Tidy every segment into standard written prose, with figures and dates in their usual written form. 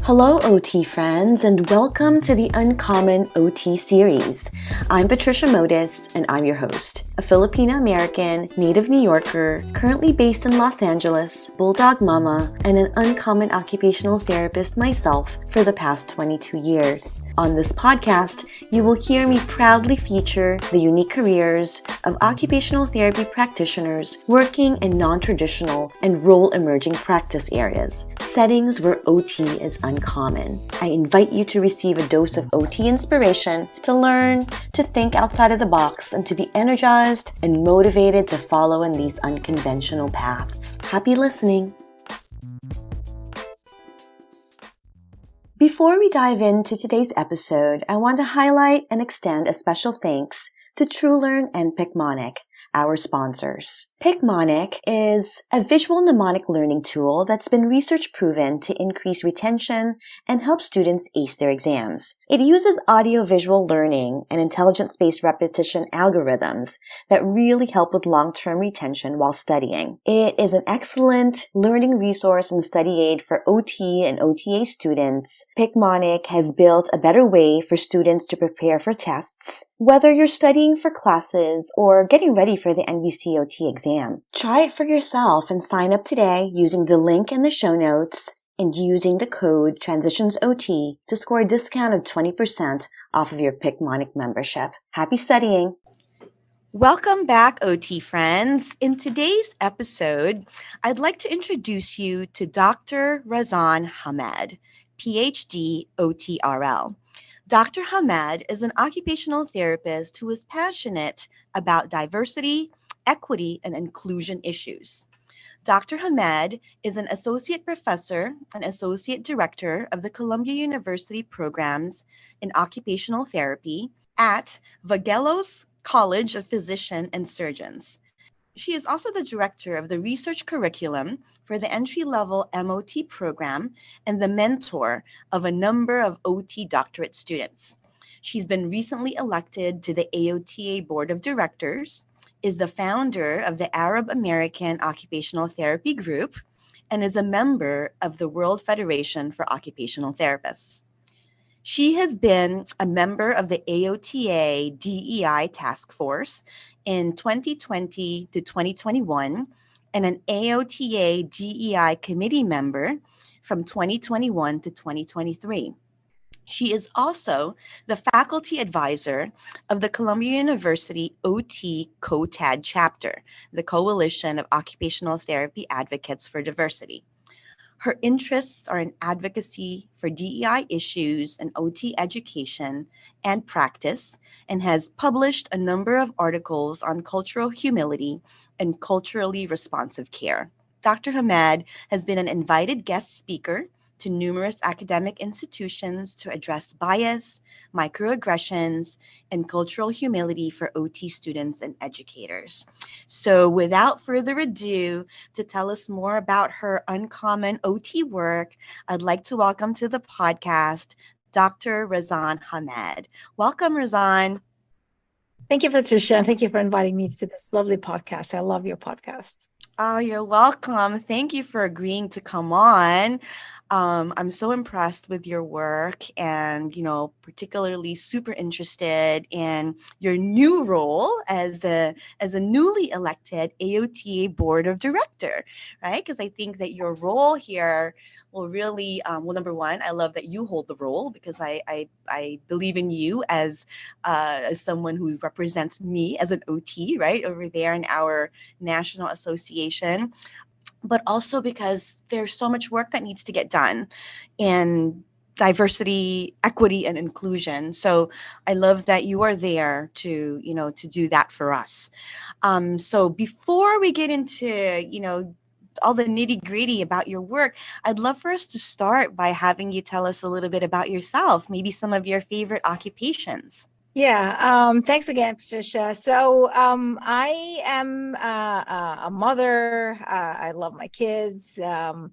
Hello, OT friends, and welcome to the Uncommon OT series. I'm Patricia Modis, and I'm your host, a Filipino-American, native New Yorker, currently based in Los Angeles, bulldog mama, and an uncommon occupational therapist myself for the past 22 years. On this podcast, you will hear me proudly feature the unique careers of occupational therapy practitioners working in non-traditional and role-emerging practice areas, settings where OT is uncommon. I invite you to receive a dose of OT inspiration, to learn, to think outside of the box, and to be energized and motivated to follow in these unconventional paths. Happy listening! Before we dive into today's episode, I want to highlight and extend a special thanks to TrueLearn and Picmonic, our sponsors. Picmonic is a visual mnemonic learning tool that's been research proven to increase retention and help students ace their exams. It uses audio-visual learning and intelligence-based repetition algorithms that really help with long-term retention while studying. It is an excellent learning resource and study aid for OT and OTA students. Picmonic has built a better way for students to prepare for tests, whether you're studying for classes or getting ready for the NBCOT exam. Try it for yourself and sign up today using the link in the show notes and using the code TRANSITIONSOT to score a discount of 20% off of your Picmonic membership. Happy studying! Welcome back, OT friends. In today's episode, I'd like to introduce you to Dr. Razan Hamed, PhD, OTRL. Dr. Hamed is an occupational therapist who is passionate about diversity, equity, and inclusion issues. Dr. Hamed is an associate professor and associate director of the Columbia University programs in occupational therapy at Vagelos College of Physicians and Surgeons. She is also the director of the research curriculum for the entry-level MOT program and the mentor of a number of OT Doctorate students. She's been recently elected to the AOTA Board of Directors, is the founder of the Arab American Occupational Therapy Group, and is a member of the World Federation for Occupational Therapists. She has been a member of the AOTA DEI task force in 2020 to 2021 and an AOTA DEI committee member from 2021 to 2023. She is also the faculty advisor of the Columbia University OT COTAD chapter, the Coalition of Occupational Therapy Advocates for Diversity. Her interests are in advocacy for DEI issues and OT education and practice, and has published a number of articles on cultural humility and culturally responsive care. Dr. Hamed has been an invited guest speaker to numerous academic institutions to address bias, microaggressions, and cultural humility for OT students and educators. So without further ado, to tell us more about her uncommon OT work, I'd like to welcome to the podcast Dr. Razan Hamed. Welcome, Razan. Thank you, Patricia, and thank you for inviting me to this lovely podcast. I love your podcast. Oh, you're welcome. Thank you for agreeing to come on. I'm so impressed with your work and, particularly super interested in your new role as a newly elected AOTA Board of Director, right? Because I think that your role here will really, number one, I love that you hold the role because I believe in you as someone who represents me as an OT, right, over there in our national association. But also because there's so much work that needs to get done in diversity, equity, and inclusion. So I love that you are there to do that for us. So before we get into, all the nitty-gritty about your work, I'd love for us to start by having you tell us a little bit about yourself, maybe some of your favorite occupations. Yeah, thanks again, Patricia. So I am a mother. I love my kids. I'm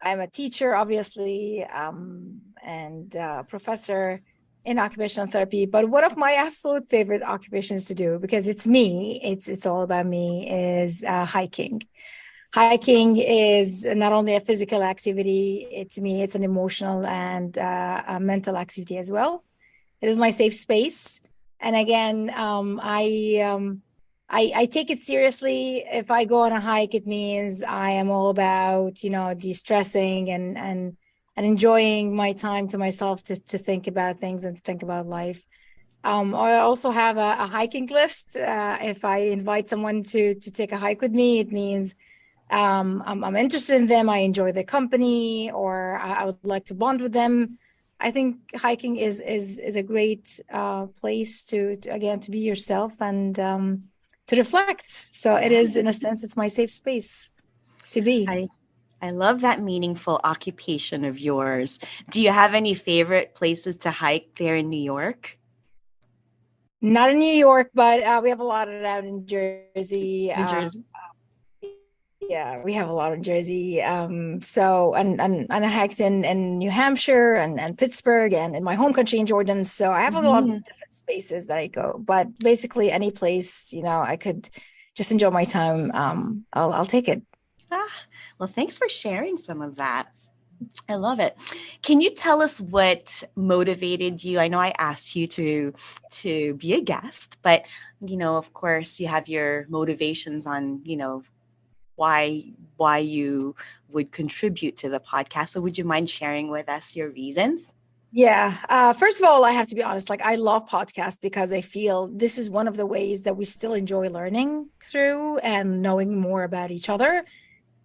a teacher, obviously, and professor in occupational therapy. But one of my absolute favorite occupations to do, because it's me, it's all about me, is hiking. Hiking is not only a physical activity, to me, it's an emotional and a mental activity as well. It is my safe space. And again, I take it seriously. If I go on a hike, it means I am all about, de-stressing and enjoying my time to myself to think about things and to think about life. I also have a hiking list. If I invite someone to take a hike with me, it means I'm interested in them. I enjoy their company, or I would like to bond with them. I think hiking is a great place to again to be yourself and to reflect. So it is, in a sense, it's my safe space to be. I love that meaningful occupation of yours. Do you have any favorite places to hike there in New York? Not in New York, but we have a lot of it out in Jersey. New Jersey? Yeah, we have a lot in Jersey. So and I hiked in New Hampshire and Pittsburgh and in my home country in Jordan. So I have a lot of different spaces that I go. But basically any place, I could just enjoy my time. I'll take it. Well, thanks for sharing some of that. I love it. Can you tell us what motivated you? I know I asked you to be a guest, but of course, you have your motivations on, why you would contribute to the podcast. So would you mind sharing with us your reasons? Yeah. First of all, I have to be honest, I love podcasts because I feel this is one of the ways that we still enjoy learning through and knowing more about each other.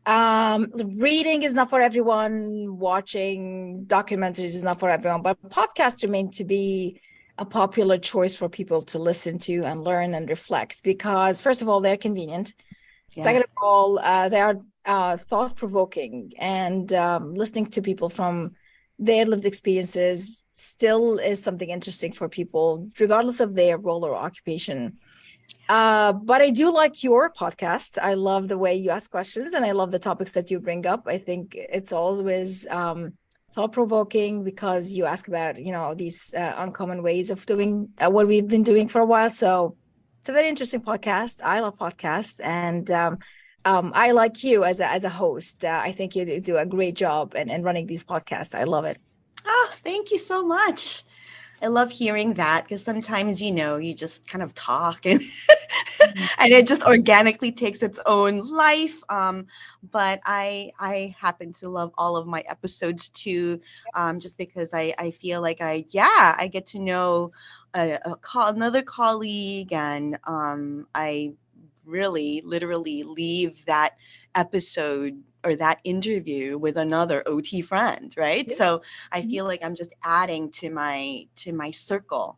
Reading is not for everyone. Watching documentaries is not for everyone, but podcasts remain to be a popular choice for people to listen to and learn and reflect because, first of all, they're convenient. Yeah. Second of all, they are thought-provoking, and listening to people from their lived experiences still is something interesting for people, regardless of their role or occupation. But I do like your podcast. I love the way you ask questions, and I love the topics that you bring up. I think it's always thought-provoking because you ask about, these uncommon ways of doing what we've been doing for a while. So it's a very interesting podcast. I love podcasts, and I like you as a host. I think you do a great job in running these podcasts. I love it. Oh, thank you so much. I love hearing that because sometimes, you just kind of talk and and it just organically takes its own life. But I happen to love all of my episodes too, just because I feel like I get to know another colleague, and I really literally leave that episode or that interview with another OT friend, right? Yeah. So I feel like I'm just adding to my circle.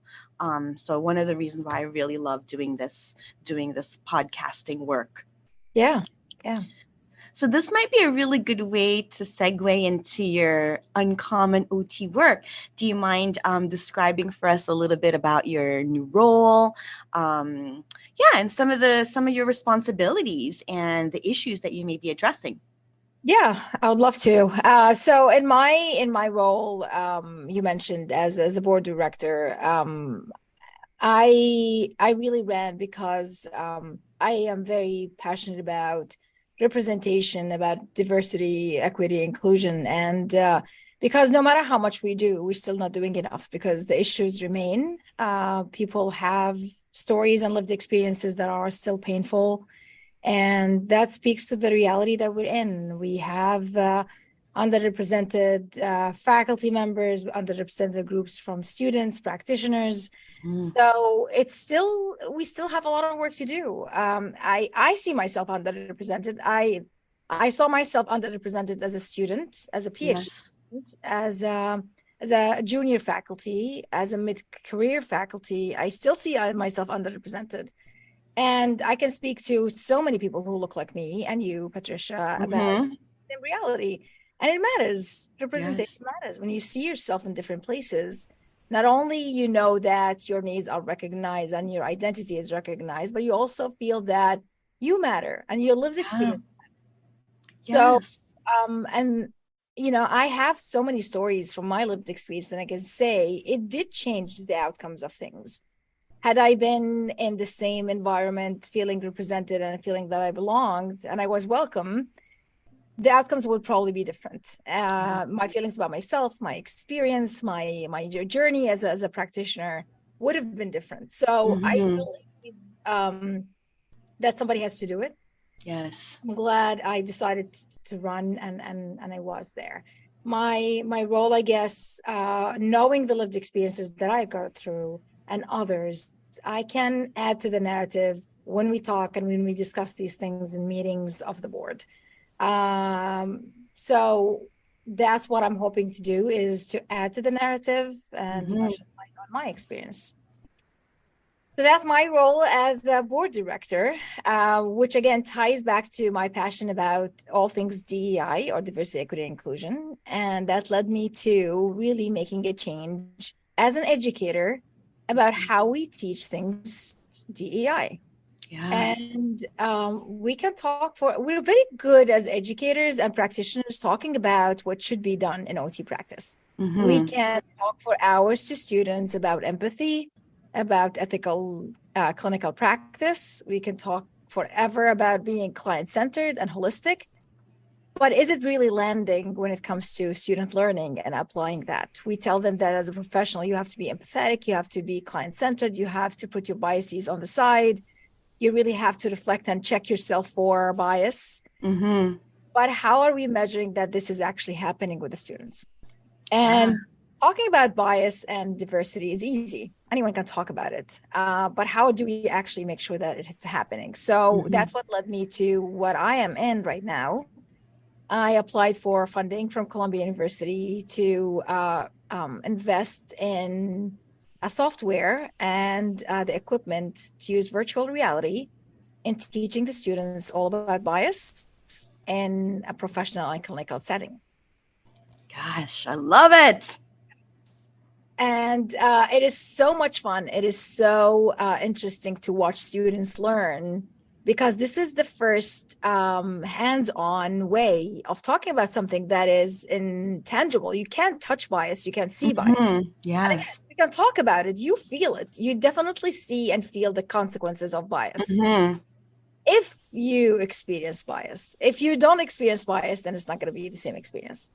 So one of the reasons why I really love doing this podcasting work. Yeah. So this might be a really good way to segue into your uncommon OT work. Do you mind describing for us a little bit about your new role? And some of your responsibilities and the issues that you may be addressing. Yeah, I would love to. So in my role, you mentioned as a board director, I really ran because I am very passionate about representation, about diversity, equity, inclusion, and because no matter how much we do, we're still not doing enough because the issues remain. People have stories and lived experiences that are still painful. And that speaks to the reality that we're in. We have underrepresented faculty members, underrepresented groups from students, practitioners. So we still have a lot of work to do. I see myself underrepresented. I saw myself underrepresented as a student, as a PhD, as a junior faculty, as a mid-career faculty. I still see myself underrepresented. And I can speak to so many people who look like me and you, Patricia, about the reality. And it matters. Representation matters. When you see yourself in different places, not only you know that your needs are recognized and your identity is recognized, but you also feel that you matter and your lived experience matters. So, I have so many stories from my lived experience, and I can say it did change the outcomes of things. Had I been in the same environment, feeling represented and feeling that I belonged and I was welcome, the outcomes would probably be different. My feelings about myself, my experience, my journey as a practitioner would have been different. So I believe that somebody has to do it. Yes. I'm glad I decided to run and I was there. My role, I guess, knowing the lived experiences that I go through and others, I can add to the narrative when we talk and when we discuss these things in meetings of the board. So that's what I'm hoping to do, is to add to the narrative and to shed light on my experience. So that's my role as a board director, which again ties back to my passion about all things DEI, or diversity, equity, and inclusion. And that led me to really making a change as an educator about how we teach things DEI. Yeah. And we can talk we're very good as educators and practitioners talking about what should be done in OT practice. We can talk for hours to students about empathy, about ethical clinical practice. We can talk forever about being client-centered and holistic. But is it really landing when it comes to student learning and applying that? We tell them that as a professional, you have to be empathetic, you have to be client-centered, you have to put your biases on the side. You really have to reflect and check yourself for bias. But how are we measuring that this is actually happening with the students? And talking about bias and diversity is easy. Anyone can talk about it. But how do we actually make sure that it's happening? So that's what led me to what I am in right now. I applied for funding from Columbia University to invest in a software and the equipment to use virtual reality in teaching the students all about bias in a professional and clinical setting. Gosh, I love it. And it is so much fun. It is so interesting to watch students learn, because this is the first hands-on way of talking about something that is intangible. You can't touch bias. You can't see bias. Yes. Again, we can talk about it. You feel it. You definitely see and feel the consequences of bias. If you experience bias. If you don't experience bias, then it's not going to be the same experience.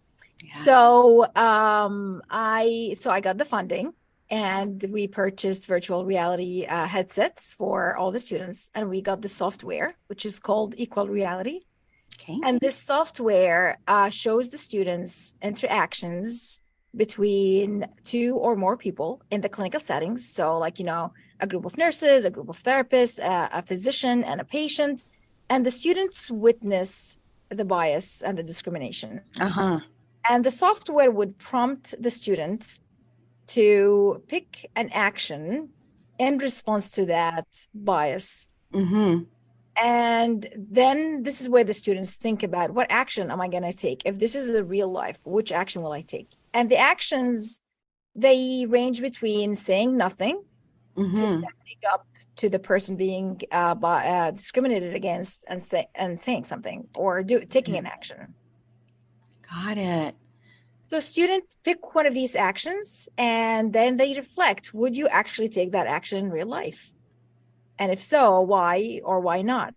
Yeah. So I got the funding, and we purchased virtual reality headsets for all the students, and we got the software, which is called Equal Reality. Okay. And this software shows the students interactions between two or more people in the clinical settings. So like, a group of nurses, a group of therapists, a physician, and a patient, and the students witness the bias and the discrimination. And the software would prompt the student to pick an action in response to that bias. And then this is where the students think about, what action am I going to take? If this is a real life, which action will I take? And the actions, they range between saying nothing to stepping up to the person being discriminated against and saying something, or taking an action. Got it. So students pick one of these actions, and then they reflect, would you actually take that action in real life? And if so, why or why not?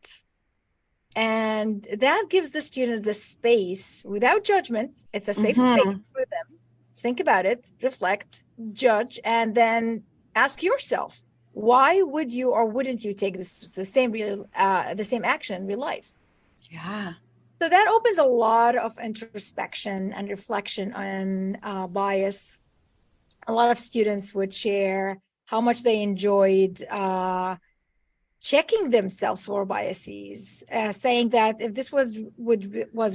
And that gives the students a space without judgment. It's a safe space for them. Think about it, reflect, judge, and then ask yourself, why would you or wouldn't you take the same action in real life? Yeah. So that opens a lot of introspection and reflection on bias. A lot of students would share how much they enjoyed checking themselves for biases, saying that if this was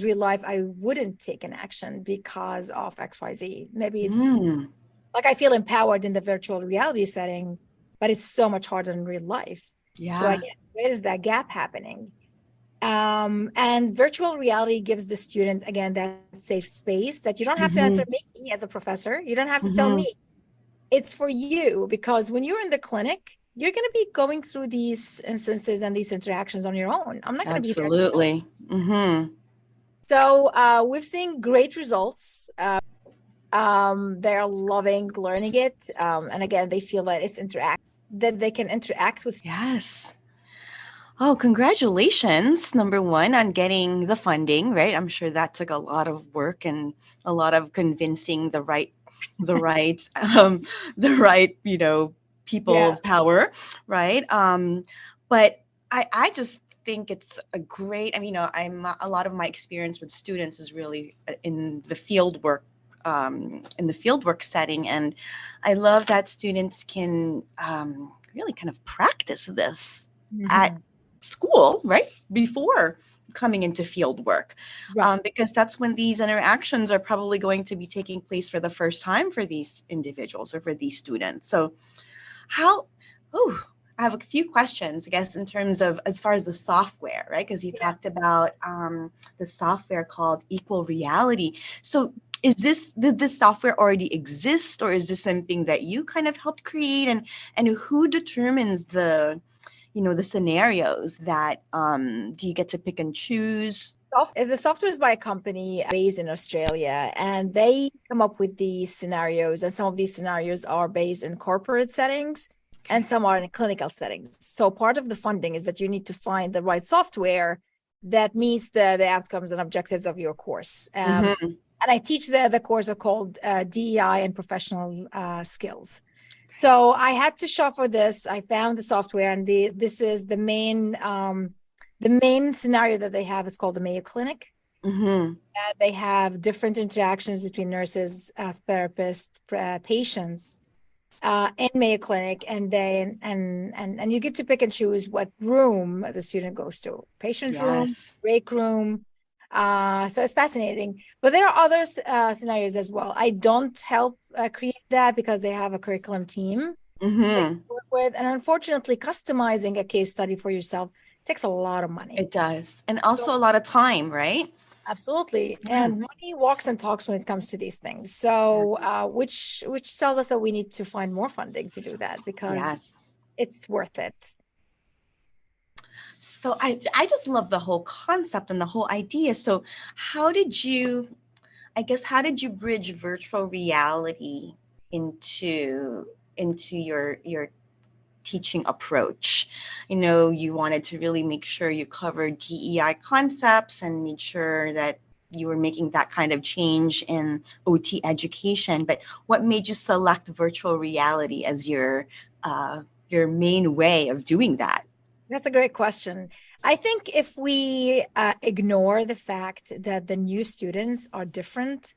real life, I wouldn't take an action because of XYZ. Maybe it's like I feel empowered in the virtual reality setting, but it's so much harder in real life. Yeah. So again, where is that gap happening? And virtual reality gives the student, again, that safe space that you don't have to answer me as a professor. You don't have to tell me. It's for you, because when you're in the clinic, you're going to be going through these instances and these interactions on your own. I'm not going to be there. Absolutely. So we've seen great results. They're loving learning it. And again, they feel that it's interactive. that they can interact with. Yes. Oh, congratulations, number one, on getting the funding, right? I'm sure that took a lot of work and a lot of convincing the right, the right, people Yeah. of power, right? But I just think it's a great, a lot of my experience with students is really in the field work, in the fieldwork setting. And I love that students can really kind of practice this at Mhm. school, right? Before coming into field work, Right. because that's when these interactions are probably going to be taking place for the first time for these individuals or for these students. So how, oh, I have a few questions, I guess, in terms of as far as the software, right? Because you Yeah. talked about the software called Equal Reality. So did this software already exist, or is this something that you kind of helped create? And who determines the scenarios that do you get to pick and choose? The software is by a company based in Australia, and they come up with these scenarios. And some of these scenarios are based in corporate settings, and some are in clinical settings. So part of the funding is that you need to find the right software that meets the outcomes and objectives of your course. Mm-hmm. And I teach the course called DEI and professional skills. So I had to shop for this. I found the software, and this is the main scenario that they have is called the Mayo Clinic. Mm-hmm. They have different interactions between nurses, therapists, patients in Mayo Clinic, and then and you get to pick and choose what room the student goes to: patient room, Yes. break room. So it's fascinating. But there are other scenarios as well. I don't help create that because they have a curriculum team that Mm-hmm. you work with, and unfortunately, customizing a case study for yourself takes a lot of money. It does. And So also a lot of time, right? absolutely. Yeah. And money walks and talks when it comes to these things. So, which tells us that we need to find more funding to do that because Yes. it's worth it. So I just love the whole concept and the whole idea. So how did you bridge virtual reality into your teaching approach? You wanted to really make sure you covered DEI concepts and made sure that you were making that kind of change in OT education. But what made you select virtual reality as your main way of doing that? That's a great question. I think if we ignore the fact that the new students are different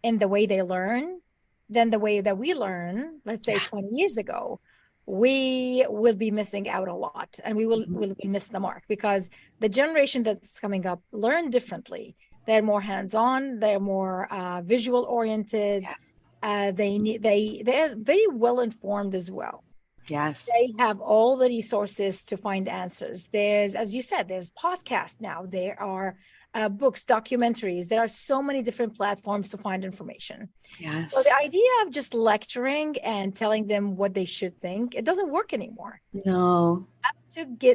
in the way they learn than the way that we learn, let's say Yeah. 20 years ago, we will be missing out a lot, and will miss the mark because the generation that's coming up learn differently. They're more hands-on, they're more visual oriented. Yes. They're very well informed as well. Yes. They have all the resources to find answers. There's, as you said, there's podcasts now. There are books, documentaries. There are so many different platforms to find information. So Yes. the idea of just lecturing and telling them what they should think, it doesn't work anymore. No.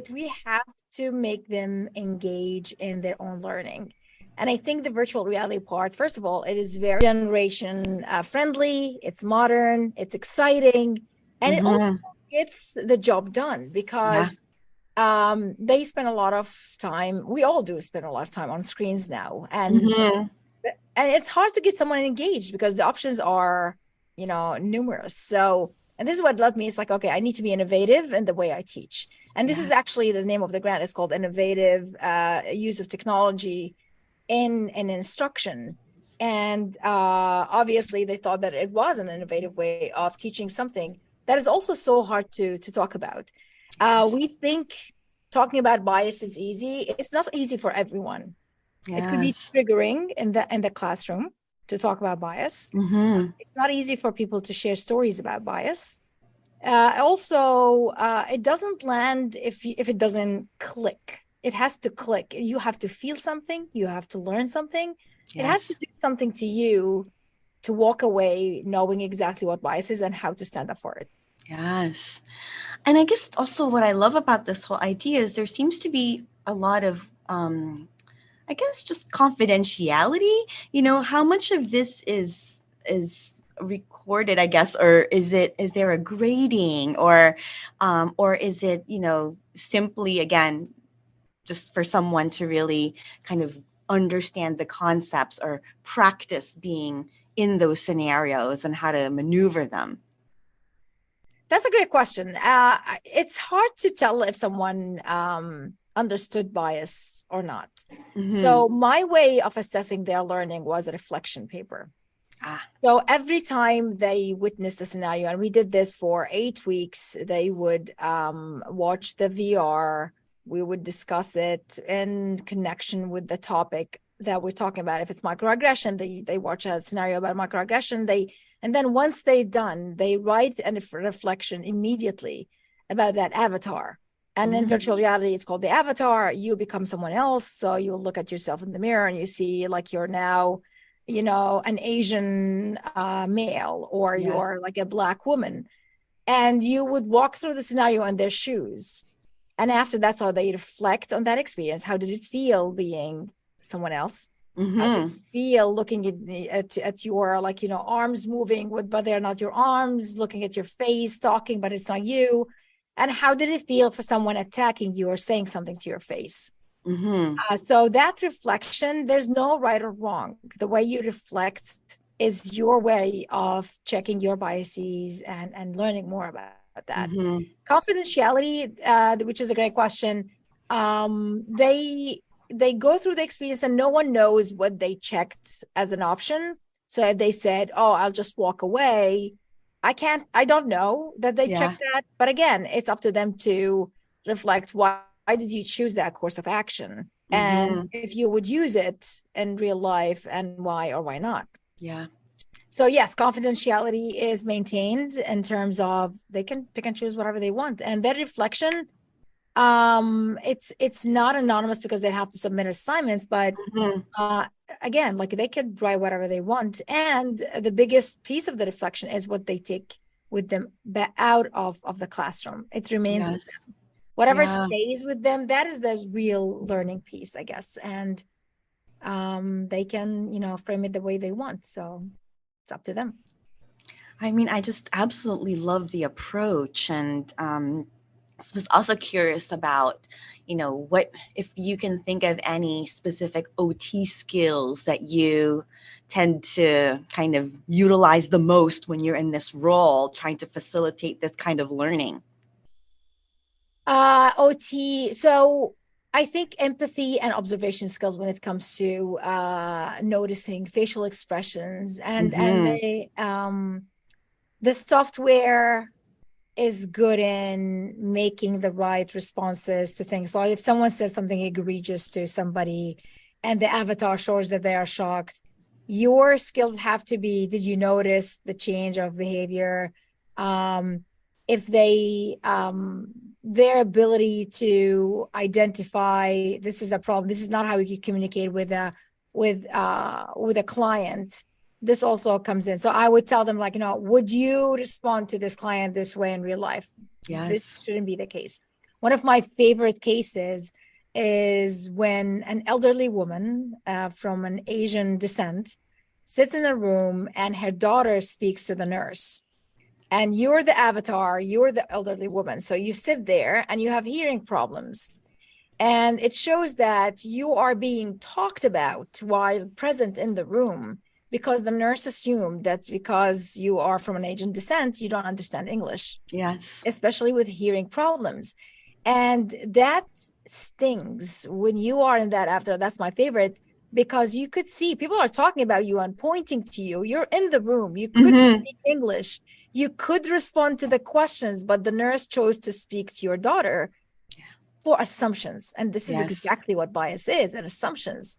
We have to make them engage in their own learning. And I think the virtual reality part, first of all, it is very generation friendly, it's modern, it's exciting, and it also Mm-hmm. gets the job done Yeah. because they spend a lot of time, we all do spend a lot of time on screens now. Mm-hmm. And it's hard to get someone engaged because the options are, numerous. So, and this is what led me. It's like, okay, I need to be innovative in the way I teach. And this is Yes. actually the name of the grant. It's called Innovative Use of Technology in Instruction. And obviously, they thought that it was an innovative way of teaching something that is also so hard to talk about. Yes. We think talking about bias is easy. It's not easy for everyone. It could be Yes. triggering in the classroom to talk about bias. Mm-hmm. It's not easy for people to share stories about bias. It doesn't land if it doesn't click. It has to click. You have to feel something. You have to learn something. It has to Yes. do something to you to walk away knowing exactly what bias is and how to stand up for it. Yes. And I guess also what I love about this whole idea is there seems to be a lot of, I guess, just confidentiality. How much of this is recorded, I guess, or is there a grading, or is it, simply, again, just for someone to really kind of understand the concepts or practice being in those scenarios and how to maneuver them? That's a great question. It's hard to tell if someone understood bias or not. Mm-hmm. So my way of assessing their learning was a reflection paper. Ah. So every time they witnessed a scenario, and we did this for 8 weeks, they would watch the VR. We would discuss it in connection with the topic that we're talking about. If it's microaggression, they watch a scenario about microaggression. And then once they're done, they write a reflection immediately about that avatar. And in virtual reality, it's called the avatar. You become someone else. So you look at yourself in the mirror and you see like you're now, an Asian male, or Yes. you're like a Black woman. And you would walk through the scenario in their shoes. And after that's how they reflect on that experience. How did it feel being someone else? Mm-hmm. How did it feel looking at your arms moving but they're not your arms, looking at your face, talking, but it's not you? And how did it feel for someone attacking you or saying something to your face? Mm-hmm. So that reflection, there's no right or wrong. The way you reflect is your way of checking your biases and learning more about that. Mm-hmm. Confidentiality, which is a great question. They go through the experience and no one knows what they checked as an option. So if they said, "Oh, I'll just walk away," I don't know that they checked that. But again, it's up to them to reflect, why did you choose that course of action? And if you would use it in real life, and why or why not? Yeah. So yes, confidentiality is maintained in terms of they can pick and choose whatever they want. And that reflection, it's not anonymous because they have to submit assignments, but again, like they could write whatever they want. And the biggest piece of the reflection is what they take with them out of the classroom. It remains with them. Whatever stays with them, that is the real learning piece, I guess. And they can, frame it the way they want. So it's up to them. I mean, I just absolutely love the approach, and was also curious about, what, if you can think of any specific OT skills that you tend to kind of utilize the most when you're in this role, trying to facilitate this kind of learning. OT. So I think empathy and observation skills when it comes to noticing facial expressions and the software is good in making the right responses to things. So if someone says something egregious to somebody and the avatar shows that they are shocked, your skills have to be, did you notice the change of behavior? If they, their ability to identify, this is a problem, this is not how you communicate with a client. This also comes in. So I would tell them, like, would you respond to this client this way in real life? Yes. This shouldn't be the case. One of my favorite cases is when an elderly woman from an Asian descent sits in a room and her daughter speaks to the nurse. And you're the avatar, you're the elderly woman. So you sit there and you have hearing problems. And it shows that you are being talked about while present in the room, because the nurse assumed that because you are from an Asian descent, you don't understand English. Yes. Especially with hearing problems. And that stings when you are in that after. That's my favorite, because you could see people are talking about you and pointing to you. You're in the room. You could speak English. You could respond to the questions, but the nurse chose to speak to your daughter for assumptions. And this is exactly what bias is, and assumptions.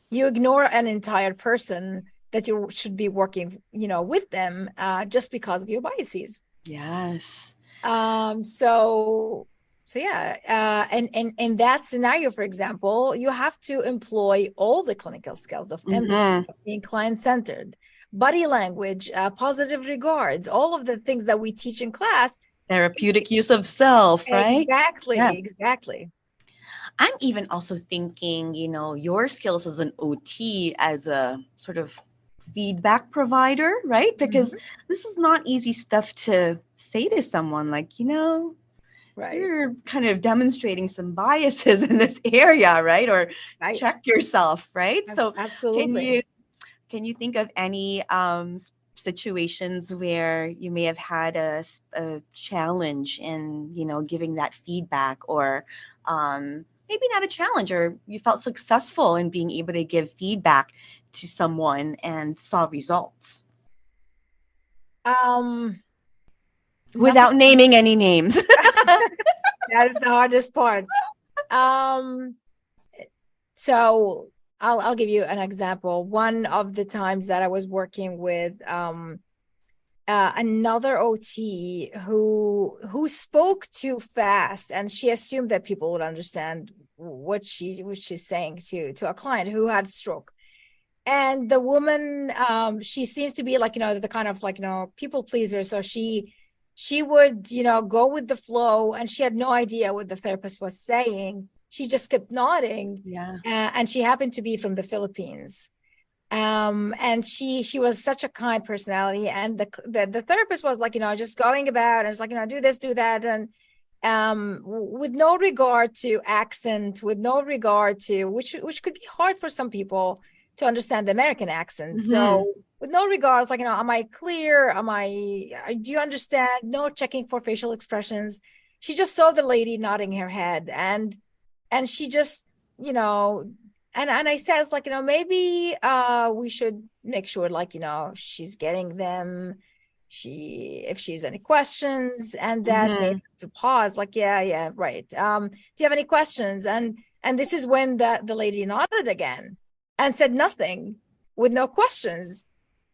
You ignore an entire person that you should be working, with them just because of your biases. Yes. So yeah. And in that scenario, for example, you have to employ all the clinical skills of empathy, of being client-centered, body language, positive regards, all of the things that we teach in class. Therapeutic use of self, right? Exactly. I'm even also thinking, your skills as an OT, as a sort of feedback provider, right? Because Mhm. this is not easy stuff to say to someone, like, Right. you're kind of demonstrating some biases in this area, right? Or Right. check yourself, right? So can Absolutely. you can you think of any situations where you may have had a challenge in, giving that feedback, or maybe not a challenge, or you felt successful in being able to give feedback to someone and saw results Um, Nothing. without naming any names? That is the hardest part. Um, so I'll give you an example. One of the times that I was working with another OT who spoke too fast, and she assumed that people would understand what she's saying to a client who had stroke. And the woman, she seems to be like, the kind of like, people pleaser. So she would, go with the flow, and she had no idea what the therapist was saying. She just kept nodding. Yeah. And she happened to be from the Philippines. And she was such a kind personality. And the therapist was like, just going about, and it's like, do this, do that. And with no regard to accent, with no regard to which could be hard for some people to understand the American accent. Mm-hmm. So with no regards, like, am I clear? Do you understand? No checking for facial expressions. She just saw the lady nodding her head, and she just, and I said, it's like, maybe we should make sure, like, she's getting them. If she's any questions, and that made her to pause, like, yeah, right. Do you have any questions? And this is when the lady nodded again and said nothing, with no questions,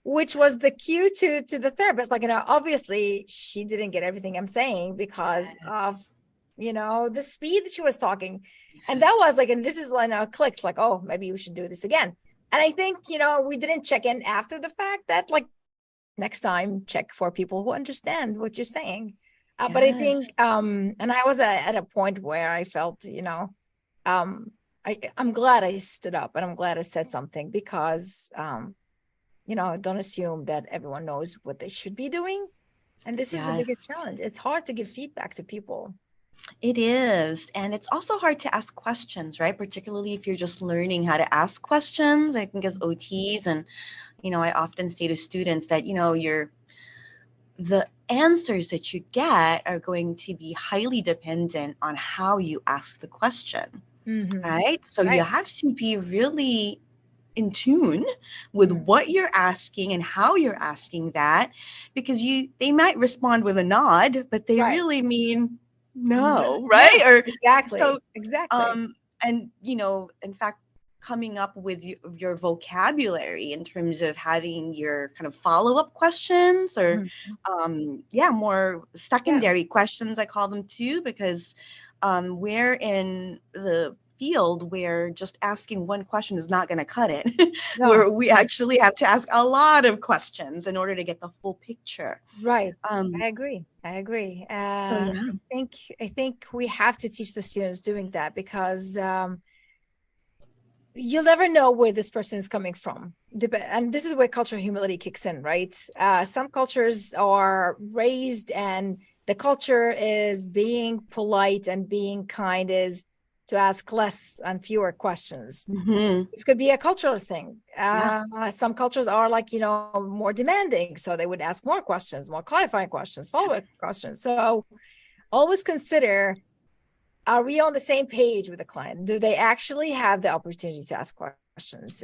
which was the cue to the therapist. Like, obviously she didn't get everything I'm saying because of, the speed that she was talking. And that was like, and this is when I clicked, like, oh, maybe we should do this again. And I think, we didn't check in after the fact that, like, next time check for people who understand what you're saying. But I think, and I was at a point where I felt, I'm glad I stood up, and I'm glad I said something, because, don't assume that everyone knows what they should be doing. And this is the biggest challenge. It's hard to give feedback to people. It is. And it's also hard to ask questions, right? Particularly if you're just learning how to ask questions. I think as OTs, and, I often say to students that, the answers that you get are going to be highly dependent on how you ask the question, right? So you have to be really in tune with what you're asking and how you're asking that, because they might respond with a nod, but they really mean no, right? Yeah, Or exactly. so Exactly. and in fact, coming up with your vocabulary in terms of having your kind of follow-up questions, or more secondary questions, I call them too, because we're in the field where just asking one question is not going to cut it. Where we actually have to ask a lot of questions in order to get the full picture. Right. I agree. So yeah. I think we have to teach the students doing that, because you'll never know where this person is coming from. And this is where cultural humility kicks in, right? Some cultures are raised, and the culture is being polite and being kind is to ask less and fewer questions. This could be a cultural thing. Some cultures are like, more demanding. So they would ask more questions, more clarifying questions, follow-up questions. So always consider, are we on the same page with the client? Do they actually have the opportunity to ask questions?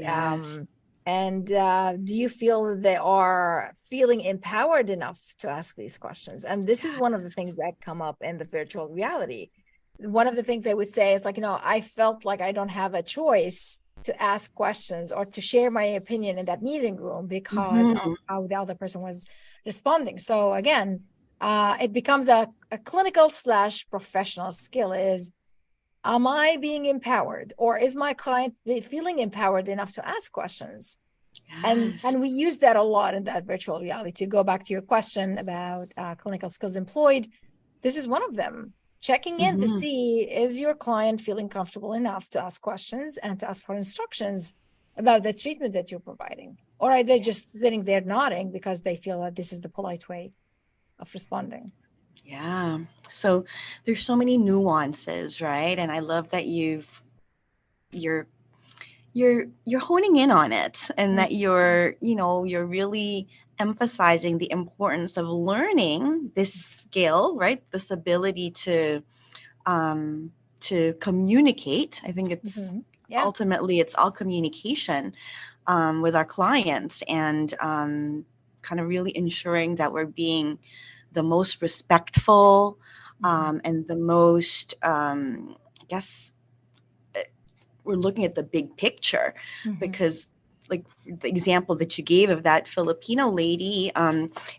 And do you feel they are feeling empowered enough to ask these questions? And this is one of the things that come up in the virtual reality. One of the things I would say is like, I felt like I don't have a choice to ask questions or to share my opinion in that meeting room because of how the other person was responding. So again, it becomes a clinical / professional skill is, am I being empowered, or is my client feeling empowered enough to ask questions? And we use that a lot in that virtual reality. To go back to your question about clinical skills employed, this is one of them. Checking in to see, is your client feeling comfortable enough to ask questions and to ask for instructions about the treatment that you're providing? Or are they just sitting there nodding because they feel that this is the polite way of responding? Yeah. So there's so many nuances, right? And I love that you're you're honing in on it, and that you're really emphasizing the importance of learning this skill, right? This ability um, to communicate. I think it's Yeah. ultimately it's all communication with our clients, and kind of really ensuring that we're being the most respectful and the most, I guess, we're looking at the big picture, because like the example that you gave of that Filipino lady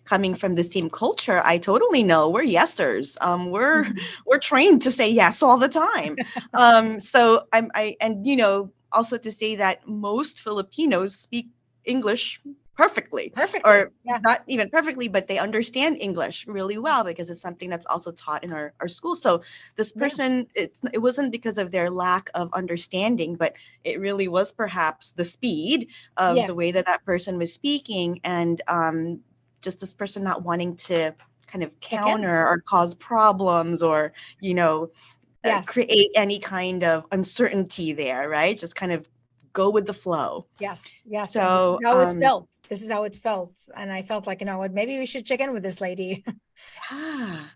coming from the same culture, I totally know we're yesers. We're trained to say yes all the time. So also to say that most Filipinos speak English perfectly, or Yeah. not even perfectly, but they understand English really well because it's something that's also taught in our school. So this person, it wasn't because of their lack of understanding, but it really was perhaps the speed of the way that that person was speaking, and just this person not wanting to kind of counter or cause problems, or create any kind of uncertainty there, right? Just kind of go with the flow. Yes. So And this is how it felt. This is how it felt. And I felt like, what, maybe we should check in with this lady. Yeah.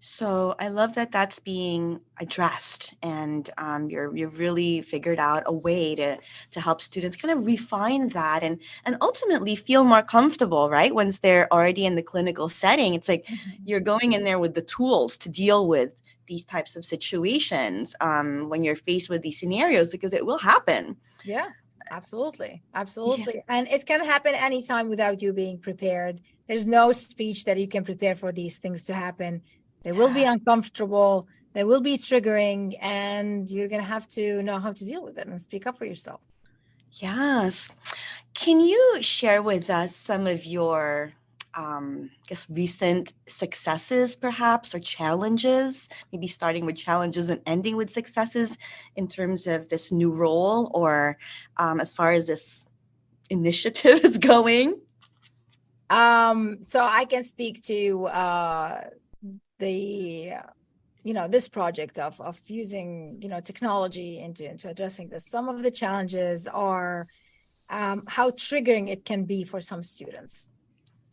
So I love that that's being addressed, and you've really figured out a way to help students kind of refine that, and ultimately feel more comfortable, right? Once they're already in the clinical setting, it's like you're going in there with the tools to deal with these types of situations when you're faced with these scenarios, because it will happen. Yeah, absolutely. And it can happen anytime without you being prepared. There's no speech that you can prepare for these things to happen. They will be uncomfortable, they will be triggering, and you're going to have to know how to deal with it and speak up for yourself. Yes. Can you share with us some of your, recent successes, perhaps, or challenges? Maybe starting with challenges and ending with successes in terms of this new role, or as far as this initiative is going? So I can speak to this project of using technology into addressing this. Some of the challenges are how triggering it can be for some students.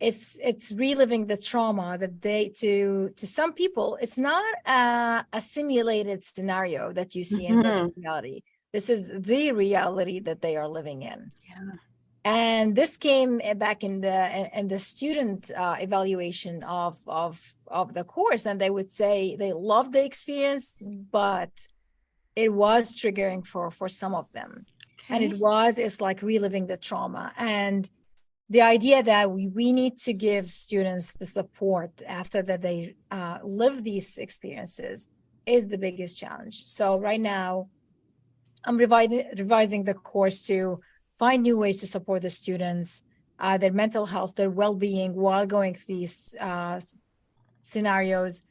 It's reliving the trauma that to some people. It's not a simulated scenario that you see in reality. This is the reality that they are living in. And this came back in the student evaluation of the course, and they would say they loved the experience, but it was triggering for some of them. And it's like reliving the trauma. And the idea that we need to give students the support after that they live these experiences is the biggest challenge. So right now, I'm revising the course to find new ways to support the students, their mental health, their well-being while going through these scenarios,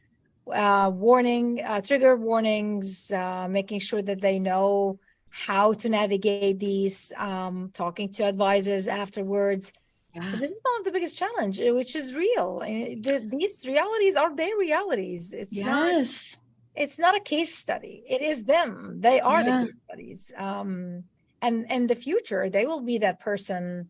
trigger warnings, making sure that they know how to navigate these, talking to advisors afterwards. So this is one of the biggest challenge, which is real. These realities are their realities. It's not a case study. It is them. They are the case studies. And in the future, they will be that person,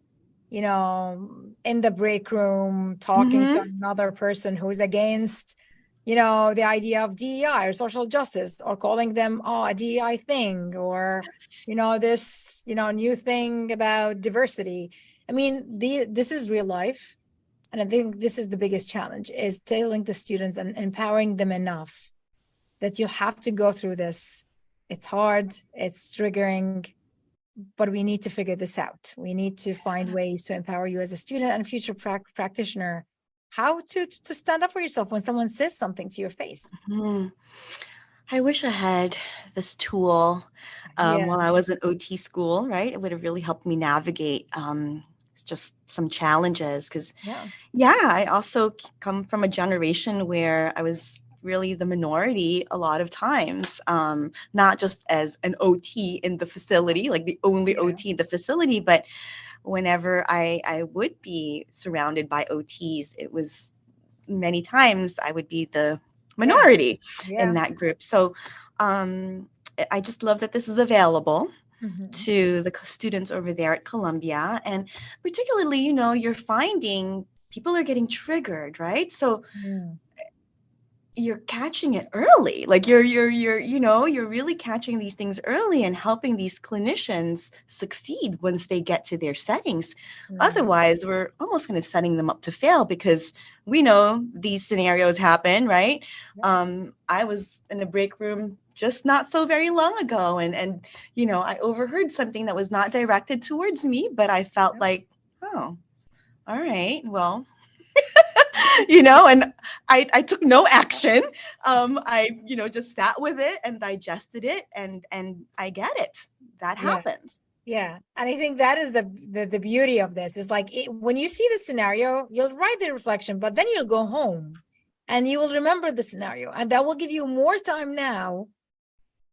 in the break room, talking to another person who's against, the idea of DEI or social justice, or calling them a DEI thing, or, this, new thing about diversity. I mean, this is real life. And I think this is the biggest challenge, is telling the students and empowering them enough that you have to go through this. It's hard, it's triggering, but we need to figure this out. We need to find ways to empower you as a student and future practitioner, how to stand up for yourself when someone says something to your face. I wish I had this tool while I was in OT school, right? It would have really helped me navigate just some challenges, because I also come from a generation where I was really the minority a lot of times, not just as an OT in the facility, like the only OT in the facility, but whenever I would be surrounded by OTs, it was many times I would be the minority in that group. So I just love that this is available to the students over there at Columbia. And particularly, you're finding people are getting triggered, right? So you're catching it early. Like you're really catching these things early and helping these clinicians succeed once they get to their settings. Otherwise, we're almost kind of setting them up to fail because we know these scenarios happen, right? I was in a break room just not so very long ago, and I overheard something that was not directed towards me, but I felt like, oh, all right, well, and I took no action. I, just sat with it and digested it, and I get it. That happens. Yeah. And I think that is the beauty of this is like when you see the scenario, you'll write the reflection, but then you'll go home and you will remember the scenario, and that will give you more time now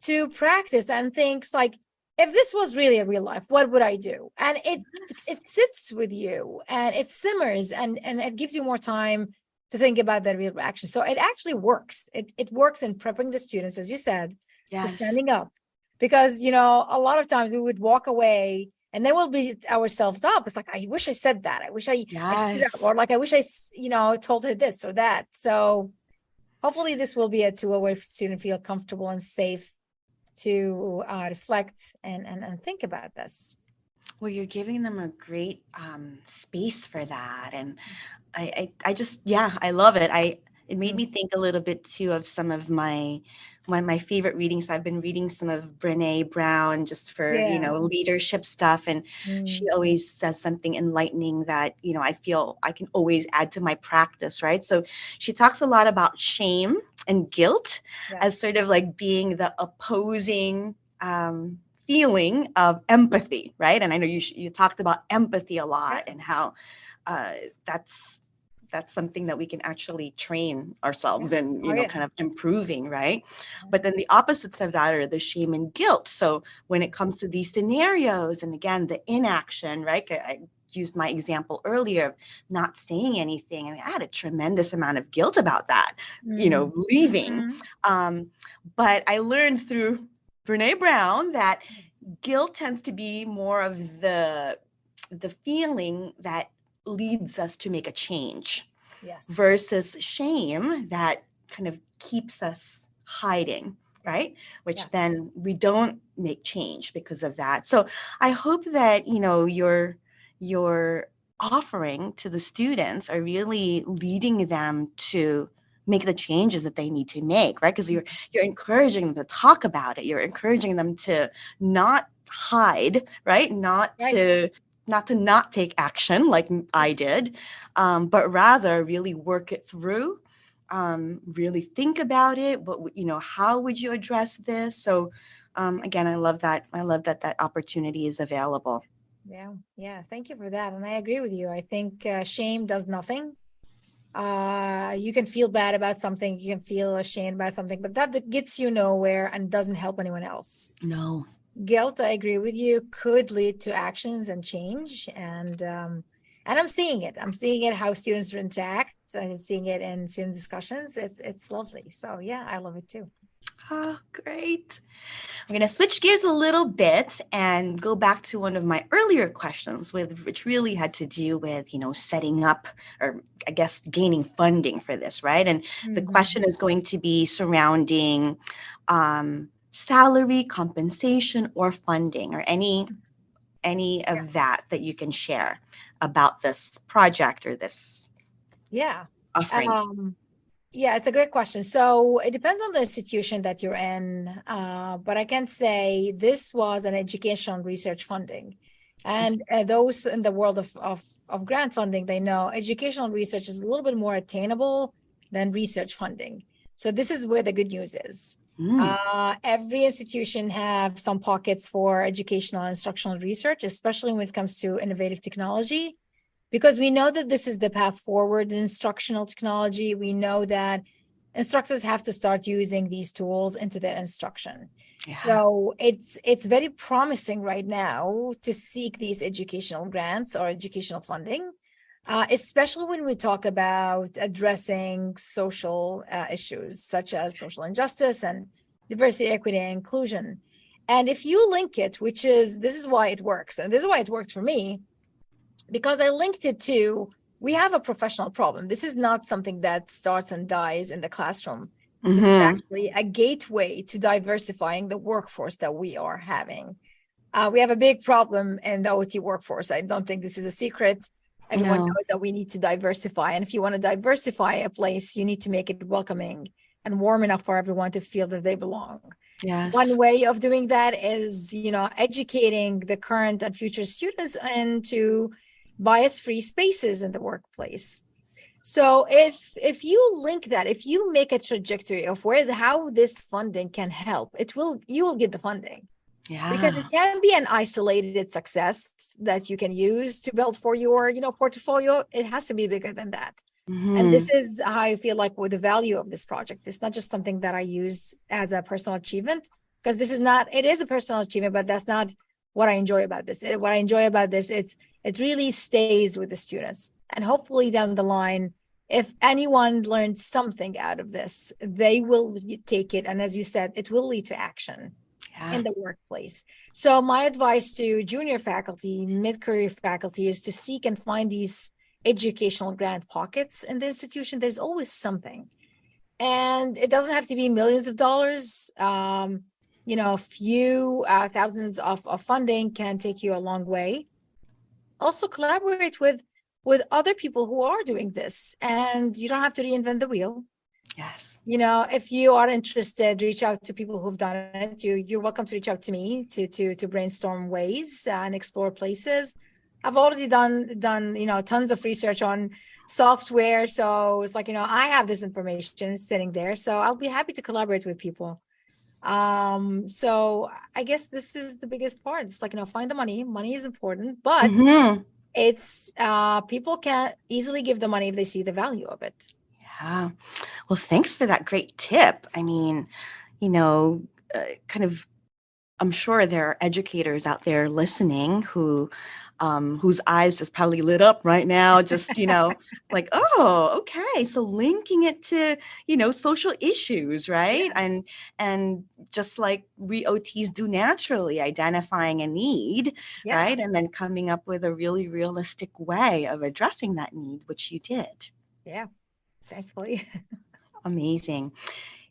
to practice and think like, if this was really a real life, what would I do? And it sits with you and it simmers and it gives you more time to think about that real action. So it actually works. It works in prepping the students, as you said, to standing up. Because, a lot of times we would walk away and then we'll beat ourselves up. It's like, I wish I said that. I wish I stood up, or like, I wish I, told her this or that. So hopefully this will be a tool where students feel comfortable and safe to reflect and think about this. Well, you're giving them a great space for that. And I just, I love it. It made me think a little bit too of some of my favorite readings. I've been reading some of Brené Brown just for, leadership stuff. And she always says something enlightening that, I feel I can always add to my practice, right? So she talks a lot about shame and guilt as sort of like being the opposing feeling of empathy, right? And I know you talked about empathy a lot and how that's something that we can actually train ourselves in, kind of improving, right? But then the opposites of that are the shame and guilt. So when it comes to these scenarios, and again, the inaction, right? I used my example earlier of not saying anything. I mean, I had a tremendous amount of guilt about that, leaving. But I learned through Brené Brown that guilt tends to be more of the feeling that leads us to make a change versus shame that kind of keeps us hiding, right? Which then we don't make change because of that. So I hope that, your offering to the students are really leading them to make the changes that they need to make, right? Because you're encouraging them to talk about it. You're encouraging them to not hide, right? Not to not take action like I did, but rather really work it through, really think about it. But, how would you address this? So again, I love that opportunity is available. Yeah. Thank you for that. And I agree with you. I think shame does nothing. You can feel bad about something. You can feel ashamed about something, but that gets you nowhere and doesn't help anyone else. No. Guilt, I agree with you, could lead to actions and change. And I'm seeing it. I'm seeing it how students interact. I'm seeing it in student discussions. It's lovely. So yeah, I love it too. Oh, great. I'm going to switch gears a little bit and go back to one of my earlier questions, which really had to do with, setting up, or I guess gaining funding for this, right? And the question is going to be surrounding salary, compensation, or funding, or any of that you can share about this project or this offering. Yeah, it's a great question. So it depends on the institution that you're in, but I can say this was an educational research funding. And those in the world of grant funding, they know educational research is a little bit more attainable than research funding. So this is where the good news is. Every institution have some pockets for educational and instructional research, especially when it comes to innovative technology, because we know that this is the path forward in instructional technology. We know that instructors have to start using these tools into their instruction. Yeah. So it's very promising right now to seek these educational grants or educational funding, especially when we talk about addressing social issues such as social injustice and diversity, equity, and inclusion. And if you link it, this is why it works, and this is why it worked for me, because I linked it to, we have a professional problem. This is not something that starts and dies in the classroom. This is actually a gateway to diversifying the workforce that we are having. We have a big problem in the OT workforce. I don't think this is a secret. Everyone knows that we need to diversify. And if you want to diversify a place, you need to make it welcoming and warm enough for everyone to feel that they belong. Yes. One way of doing that is, educating the current and future students into bias-free spaces in the workplace. So if you link that, if you make a trajectory of how this funding can help, you will get the funding. Yeah. Because it can be an isolated success that you can use to build for your, portfolio. It has to be bigger than that. And this is how I feel like with the value of this project. It's not just something that I use as a personal achievement, because it is a personal achievement, but that's not what I enjoy about this. What I enjoy about this is it really stays with the students. And hopefully down the line, if anyone learns something out of this, they will take it. And as you said, it will lead to action in the workplace. So my advice to junior faculty, mid-career faculty, is to seek and find these educational grant pockets in the institution. There's always something. And it doesn't have to be millions of dollars. A few thousands of funding can take you a long way. Also collaborate with other people who are doing this, and you don't have to reinvent the wheel. Yes. If you are interested, reach out to people who've done it. You're welcome to reach out to me to brainstorm ways and explore places. I've already done tons of research on software, so it's like I have this information sitting there, so I'll be happy to collaborate with people. So I guess this is the biggest part. It's like find the money. Money is important, but it's people can't easily give the money if they see the value of it. Yeah. Well, thanks for that great tip. I mean, I'm sure there are educators out there listening whose eyes just probably lit up right now, just, like, oh, okay. So linking it to, social issues, right? Yes. And just like we OTs do naturally, identifying a need, right? And then coming up with a really realistic way of addressing that need, which you did. Yeah, thankfully. Amazing.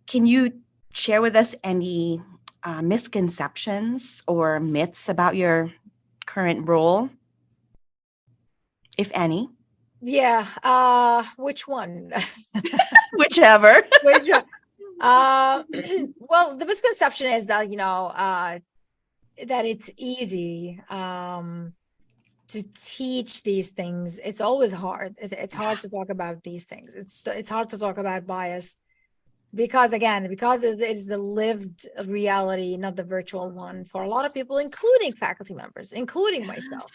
Can you share with us any misconceptions or myths about your current role, if any? Yeah. Which one? Whichever. Which one? Well, the misconception is that that it's easy to teach these things. It's always hard. It's hard to talk about these things. It's hard to talk about bias because it is the lived reality, not the virtual one, for a lot of people, including faculty members, including myself.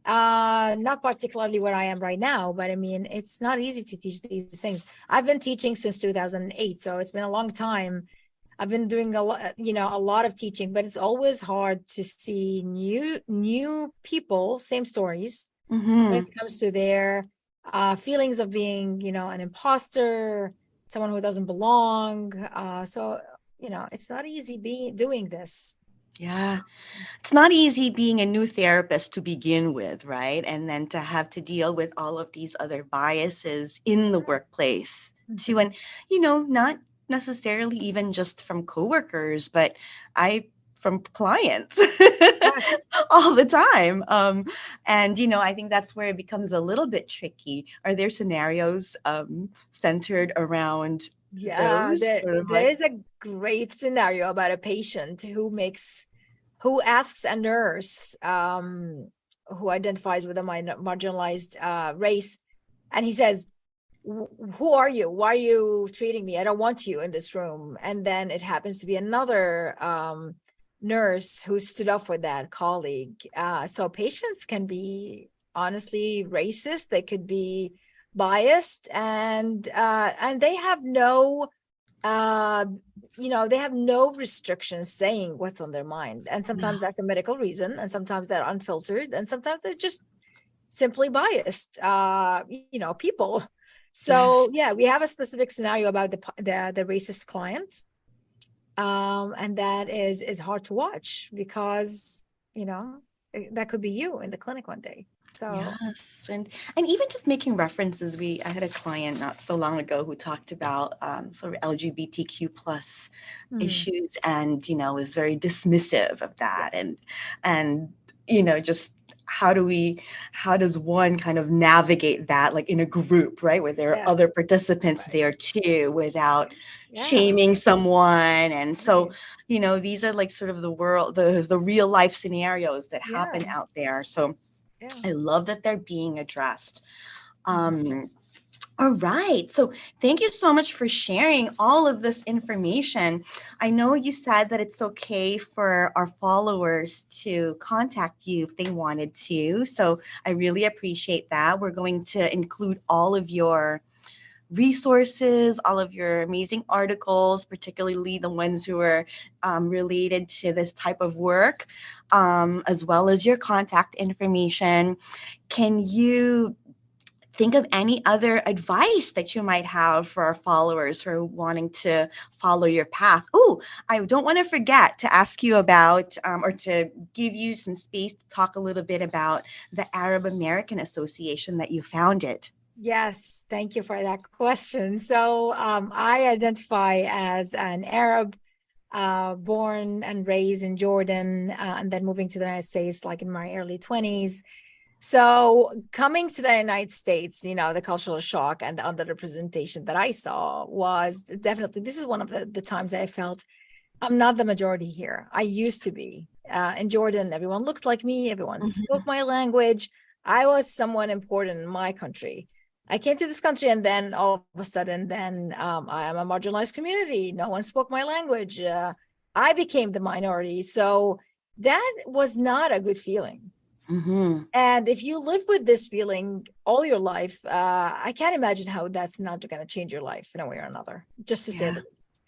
Not particularly where I am right now, but I mean, it's not easy to teach these things. I've been teaching since 2008, so it's been a long time. I've been doing a lot of teaching, but it's always hard to see new people, same stories, when it comes to their feelings of being, an imposter, someone who doesn't belong. So it's not easy doing this. Yeah. It's not easy being a new therapist to begin with, right? And then to have to deal with all of these other biases in the workplace too. And, not necessarily even just from coworkers, but from clients all the time. And, I think that's where it becomes a little bit tricky. Are there scenarios centered around those? There is a great scenario about a patient who asks a nurse who identifies with a marginalized race, and he says, "Who are you? Why are you treating me? I don't want you in this room." And then it happens to be another nurse who stood up for that colleague. So patients can be honestly racist. They could be biased, and they have no they have no restrictions saying what's on their mind. And sometimes that's a medical reason, and sometimes they're unfiltered, and sometimes they're just simply biased people. So Yes. we have a specific scenario about the racist client, and that is hard to watch because that could be you in the clinic one day. So Yes, and even just making references. I had a client not so long ago who talked about sort of LGBTQ plus issues, and was very dismissive of that, and just how does one kind of navigate that, like in a group, right, where there are other participants there too, without shaming someone. And so these are like sort of the real life scenarios that happen out there. So I love that they're being addressed. All right. So thank you so much for sharing all of this information. I know you said that it's okay for our followers to contact you if they wanted to. So I really appreciate that. We're going to include all of your resources, all of your amazing articles, particularly the ones who are related to this type of work, as well as your contact information. Can you think of any other advice that you might have for our followers who are wanting to follow your path? Oh, I don't want to forget to ask you about, or to give you some space to talk a little bit about the Arab American Association that you founded. Yes, thank you for that question. So I identify as an Arab, born and raised in Jordan, and then moving to the United States like in my early 20s. So coming to the United States, the cultural shock and the underrepresentation that I saw was definitely, this is one of the times I felt I'm not the majority here. I used to be. In Jordan, everyone looked like me, everyone spoke my language. I was someone important in my country. I came to this country, and then all of a sudden, I am a marginalized community. No one spoke my language. I became the minority. So that was not a good feeling. And if you live with this feeling all your life, I can't imagine how that's not going to change your life in a way or another, just to say the least.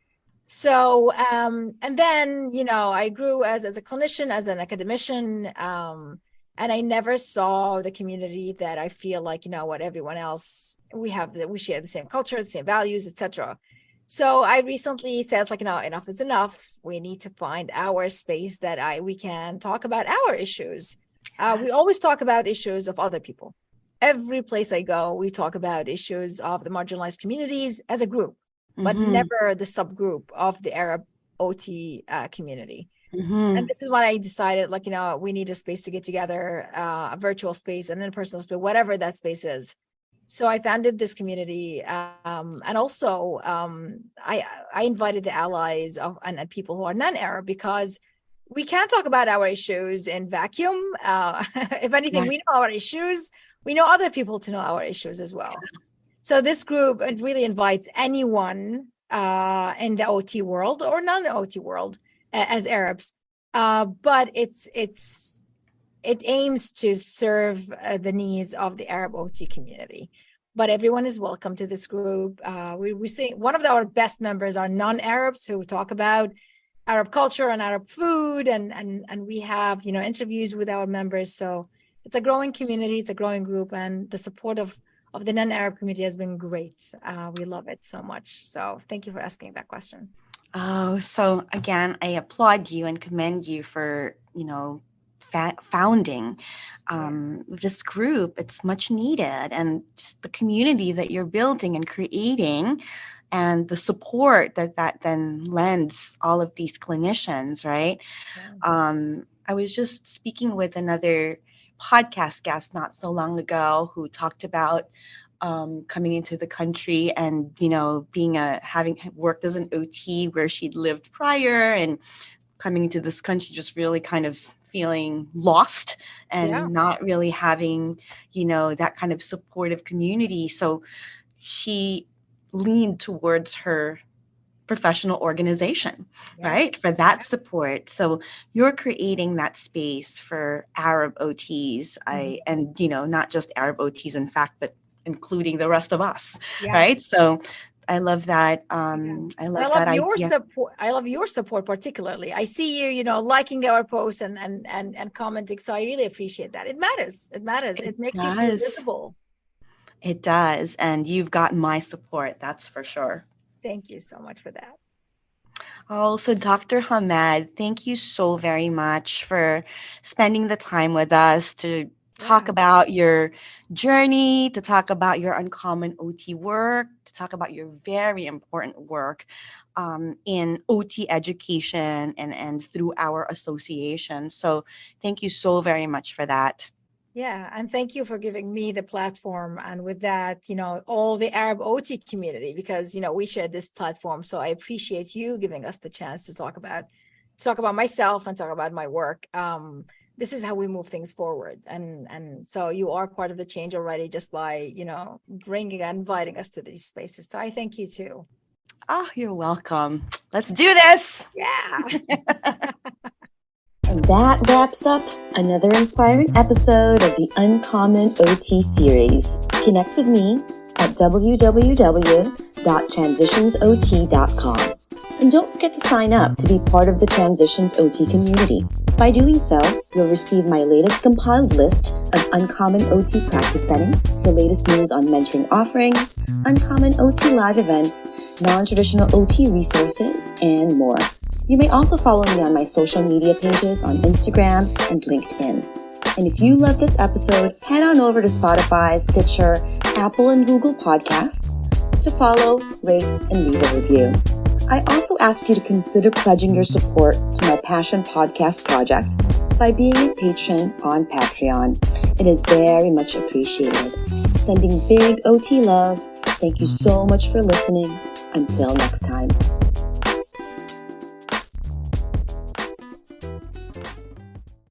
So, and then, I grew as a clinician, as an academician, and I never saw the community that I feel like, everyone else, we share the same culture, the same values, etc. So I recently said, it's like, enough is enough. We need to find our space that we can talk about our issues. We always talk about issues of other people. Every place I go, we talk about issues of the marginalized communities as a group, but never the subgroup of the Arab OT community. And this is what I decided, like, we need a space to get together, a virtual space, an in-person space, whatever that space is. So I founded this community, and also I invited the allies and people who are non-Arab, because we can't talk about our issues in vacuum. If anything, we know our issues. We know other people to know our issues as well. So this group, it really invites anyone in the OT world or non-OT world as Arabs, but it aims to serve the needs of the Arab OT community. But everyone is welcome to this group. We say one of our best members are non-Arabs who talk about Arab culture and Arab food, and we have interviews with our members. So it's a growing community, it's a growing group, and the support of the non-Arab community has been great. We love it so much. So thank you for asking that question. Oh, so again, I applaud you and commend you for founding this group. It's much needed, and just the community that you're building and creating, and the support that then lends all of these clinicians, right? I was just speaking with another podcast guest not so long ago who talked about coming into the country and having worked as an OT where she'd lived prior, and coming into this country just really kind of feeling lost and not really having that kind of supportive community. So she leaned towards her professional organization, right, for that support. So you're creating that space for Arab OTs, and not just Arab OTs, in fact, but including the rest of us, Yes. right? So I love that. I I love love that your idea. support. I love your support particularly. I see you, liking our posts and commenting. So I really appreciate that. It matters. It matters. It makes you feel visible. It does. And you've got my support, that's for sure. Thank you so much for that. Oh, so Dr. Hamed, thank you so very much for spending the time with us to talk about your journey, to talk about your uncommon OT work, to talk about your very important work in OT education and through our association. So thank you so very much for that. Yeah, and thank you for giving me the platform, and with that, all the Arab OT community, because we share this platform. So I appreciate you giving us the chance to talk about myself and talk about my work. This is how we move things forward, and so you are part of the change already just by bringing and inviting us to these spaces. So I thank you too. Oh, you're welcome. Let's do this. Yeah. And that wraps up another inspiring episode of the Uncommon OT series. Connect with me at www.transitionsot.com. And don't forget to sign up to be part of the Transitions OT community. By doing so, you'll receive my latest compiled list of uncommon OT practice settings, the latest news on mentoring offerings, uncommon OT live events, non-traditional OT resources, and more. You may also follow me on my social media pages on Instagram and LinkedIn. And if you love this episode, head on over to Spotify, Stitcher, Apple, and Google Podcasts to follow, rate, and leave a review. I also ask you to consider pledging your support to my Passion Podcast project by being a patron on Patreon. It is very much appreciated. Sending big OT love. Thank you so much for listening. Until next time.